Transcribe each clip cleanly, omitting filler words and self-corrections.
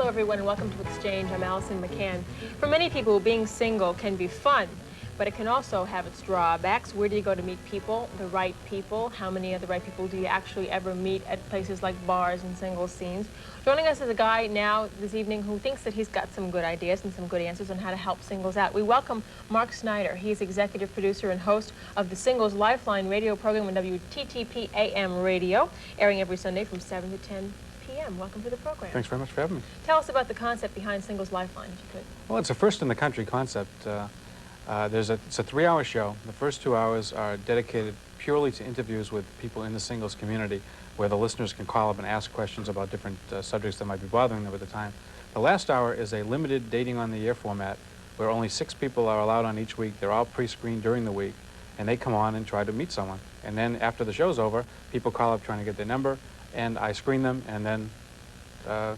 Hello, everyone, and welcome to Exchange. I'm Allison McCann. For many people, being single can be fun, but it can also have its drawbacks. Where do you go to meet people, the right people? How many of the right people do you actually ever meet at places like bars and single scenes? Joining us is a guy now this evening who thinks that he's got some good ideas and some good answers on how to help singles out. We welcome Mark Snyder. He's executive producer and host of the Singles Lifeline radio program on WTTP AM radio, airing every Sunday from 7 to 10 p.m. Welcome to the program. Thanks very much for having me. Tell us about the concept behind Singles Lifeline, if you could. Well, it's a first-in-the-country concept. It's a 3-hour show. The first 2 hours are dedicated purely to interviews with people in the singles community, where the listeners can call up and ask questions about different subjects that might be bothering them at the time. The last hour is a limited dating on the air format, where only 6 people are allowed on each week. They're all pre-screened during the week, and they come on and try to meet someone. And then after the show's over, people call up trying to get their number, and I screen them, and then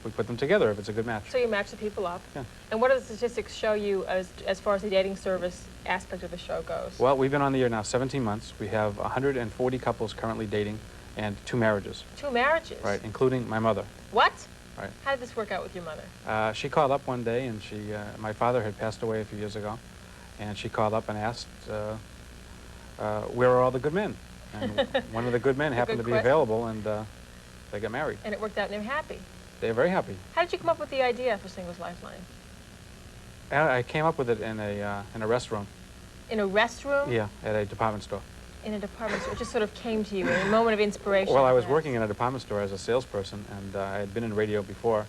we put them together if it's a good match. So you match the people up. Yeah. And what do the statistics show you as far as the dating service aspect of the show goes? Well, we've been on the air now 17 months. We have 140 couples currently dating and 2 marriages. 2 marriages? Right, including my mother. What? Right. How did this work out with your mother? She called up one day, and my father had passed away a few years ago, and she called up and asked, where are all the good men? And one of the good men happened to be available, and they got married. And it worked out, and they're happy. They're very happy. How did you come up with the idea for Singles Lifeline? I came up with it in a restroom. In a restroom? Yeah, at a department store. In a department store. It just sort of came to you in a moment of inspiration. Well, I was working in a department store as a salesperson, and I had been in radio before.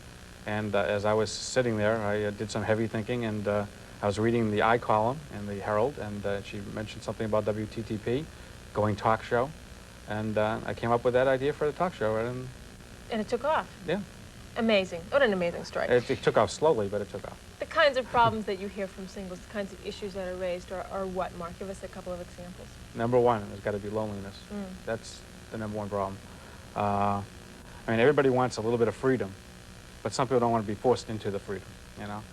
And as I was sitting there, I did some heavy thinking, and I was reading the I column in the Herald, and she mentioned something about WTTP, going talk show. And I came up with that idea for the talk show. And it took off? Yeah. Amazing. What an amazing story. It took off slowly, but it took off. The kinds of problems that you hear from singles, the kinds of issues that are raised are what, Mark? Give us a couple of examples. Number one has got to be loneliness. That's the #1 problem. I mean, everybody wants a little bit of freedom, but some people don't want to be forced into the freedom, you know?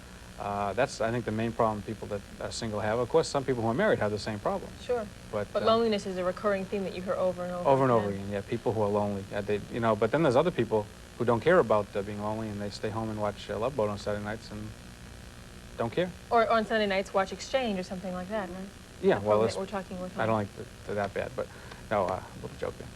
That's, I think, the main problem people that are single have. Of course, some people who are married have the same problem. Sure. But loneliness is a recurring theme that you hear over and over. Over and over again, yeah. People who are lonely. But then there's other people who don't care about being lonely, and they stay home and watch Love Boat on Saturday nights and don't care. Or on Sunday nights watch Exchange or something like that, right? Yeah, well, we're talking with. I don't think they're that bad, but no, a little joke there.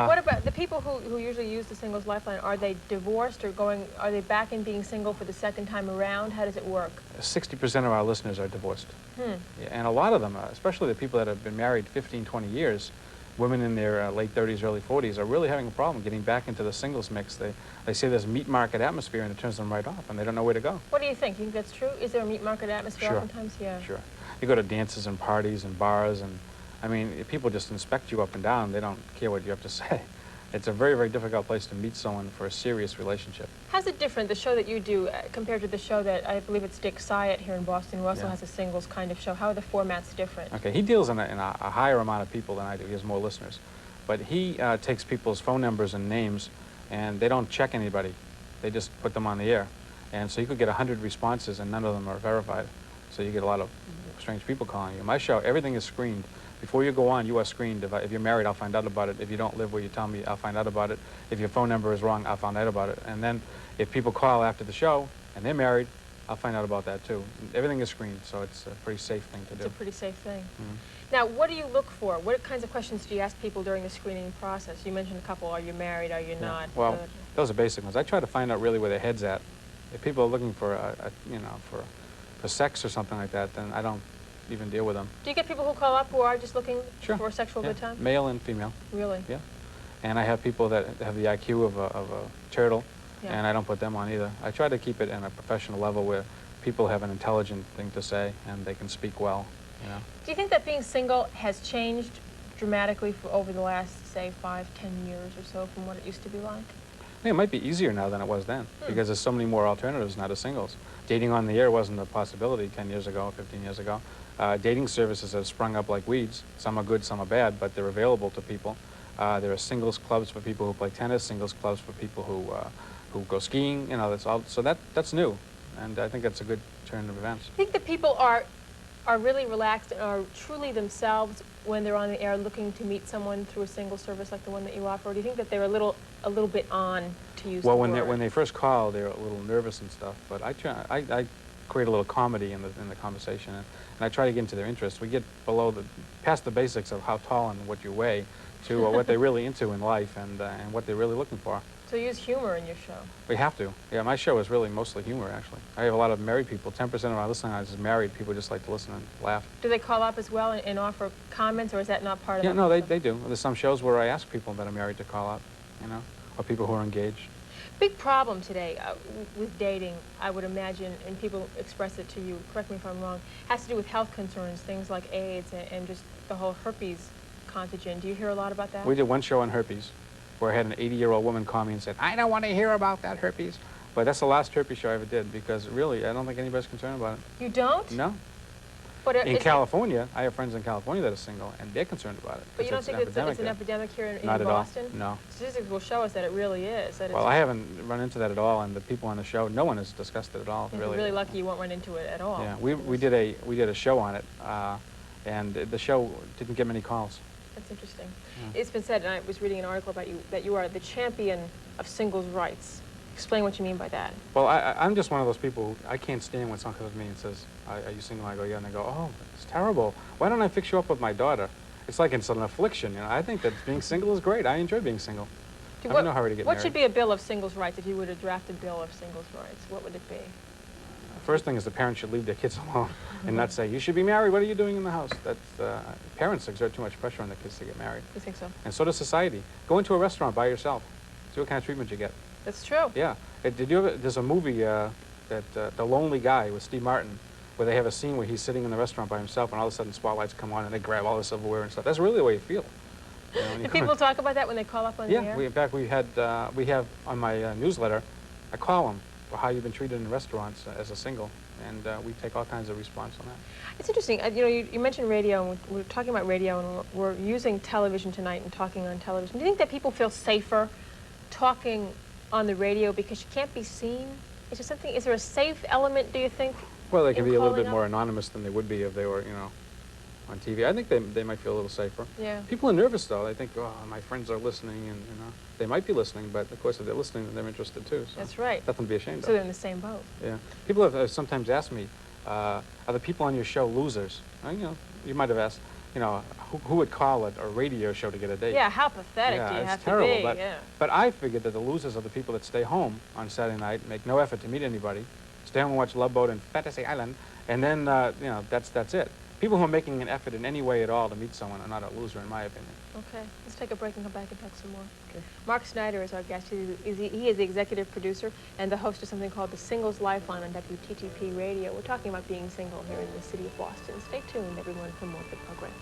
What about the people who usually use the Singles Lifeline? Are they divorced or are they back in being single for the second time around? How does it work? 60% of our listeners are divorced. Yeah, and a lot of them, especially the people that have been married 15, 20 years, women in their late 30s, early 40s, are really having a problem getting back into the singles mix. They say there's a meat market atmosphere, and it turns them right off, and they don't know where to go. What do you think? You think that's true? Is there a meat market atmosphere oftentimes? Yeah. Sure. You go to dances and parties and bars, and I mean, people just inspect you up and down. They don't care what you have to say. It's a very, very difficult place to meet someone for a serious relationship. How's it different, the show that you do, compared to the show that I believe it's Dick Syatt here in Boston, who also has a singles kind of show? How are the formats different? Okay, he deals in a higher amount of people than I do. He has more listeners. But he takes people's phone numbers and names, and they don't check anybody. They just put them on the air. And so you could get 100 responses, and none of them are verified. So you get a lot of strange people calling you. My show, everything is screened. Before you go on, you are screened. If you're married, I'll find out about it. If you don't live where you tell me, I'll find out about it. If your phone number is wrong, I'll find out about it. And then if people call after the show and they're married, I'll find out about that too. Everything is screened, so it's a pretty safe thing to do. It's a pretty safe thing. Now, what do you look for? What kinds of questions do you ask people during the screening process? You mentioned a couple. Are you married? Are you not? Well, those are basic ones. I try to find out really where their head's at. If people are looking for, for sex or something like that, then I don't even deal with them. Do you get people who call up who are just looking for a sexual good time? Male and female. Really? Yeah. And I have people that have the IQ of a turtle, and I don't put them on either. I try to keep it in a professional level where people have an intelligent thing to say and they can speak well, you know. Do you think that being single has changed dramatically over the last, say, 5, 10 years or so from what it used to be like? I think it might be easier now than it was then, because there's so many more alternatives now to singles. Dating on the air wasn't a possibility 10 years ago, 15 years ago. Dating services have sprung up like weeds. Some are good, some are bad, but they're available to people. There are singles clubs for people who play tennis, singles clubs for people who go skiing. You know, that's all. So that's new, and I think that's a good turn of events. I think that people are really relaxed and are truly themselves when they're on the air looking to meet someone through a single service like the one that you offer? Or do you think that they're a little bit on to use Well, the when word. they first call, they're a little nervous and stuff. But I create a little comedy in the conversation, and I try to get into their interest. We get past the basics of how tall and what you weigh, to what they're really into in life and what they're really looking for. So you use humor in your show. We have to. Yeah, my show is really mostly humor, actually. I have a lot of married people. 10% of my listening audience is married. People just like to listen and laugh. Do they call up as well and offer comments, or is that not part of it? Yeah, no, they do. There's some shows where I ask people that are married to call up, you know, or people who are engaged. Big problem today with dating, I would imagine, and people express it to you, correct me if I'm wrong, has to do with health concerns, things like AIDS and just the whole herpes contagion. Do you hear a lot about that? We did one show on herpes where I had an 80-year-old woman call me and said, I don't want to hear about that herpes. But that's the last herpes show I ever did, because really, I don't think anybody's concerned about it. You don't? No. But In California, I have friends in California that are single, and they're concerned about it. But you don't think it's an epidemic here in Not Boston? at all, no. Statistics will show us that it really is. That Well, I haven't run into that at all, and the people on the show, no one has discussed it at all, If really. you're really lucky you won't run into it at all. Yeah, we did a show on it, and the show didn't get many calls. That's interesting. Yeah. It's been said, and I was reading an article about you, that you are the champion of singles' rights. Explain what you mean by that. Well, I'm just one of those people who, I can't stand when someone comes to me and says, are you single? I go, yeah, and they go, oh, it's terrible. Why don't I fix you up with my daughter? It's like it's an affliction, you know. I think that being single is great. I enjoy being single. I'm in no hurry to get married. What should be a bill of singles' rights if you were to draft a bill of singles' rights? What would it be? First thing is the parents should leave their kids alone and not say, you should be married, what are you doing in the house? Parents exert too much pressure on their kids to get married. You think so? And so does society. Go into a restaurant by yourself. See what kind of treatment you get. That's true. Yeah. There's a movie, The Lonely Guy with Steve Martin, where they have a scene where he's sitting in the restaurant by himself and all of a sudden spotlights come on and they grab all the silverware and stuff. That's really the way you feel. You know, Do people talk about that when they call up on the air? Yeah, in fact, we have on my newsletter a column for how you've been treated in restaurants as a single, and we take all kinds of response on that. It's interesting. You know, you mentioned radio, and we're talking about radio, and we're using television tonight and talking on television. Do you think that people feel safer talking on the radio because you can't be seen? Is there a safe element, do you think? Well, they can be a little bit more anonymous than they would be if they were, you know, on TV. I think they might feel a little safer. Yeah. People are nervous, though. They think, oh, my friends are listening, and, you know, they might be listening, but, of course, if they're listening, then they're interested, too. So that's right. Nothing to be ashamed of. So they're in the same boat. Yeah. People have sometimes asked me, are the people on your show losers? You know, you might have asked, you know, who would call it a radio show to get a date? Yeah, how pathetic do you have to be? But I figured that the losers are the people that stay home on Saturday night, make no effort to meet anybody, stay home and watch Love Boat and Fantasy Island, and then, you know, that's it. People who are making an effort in any way at all to meet someone are not a loser, in my opinion. Okay, let's take a break and come back and talk some more. Okay. Mark Snyder is our guest. He is the executive producer and the host of something called the Singles Lifeline on WTTP Radio. We're talking about being single here in the city of Boston. Stay tuned, everyone, for more of the program.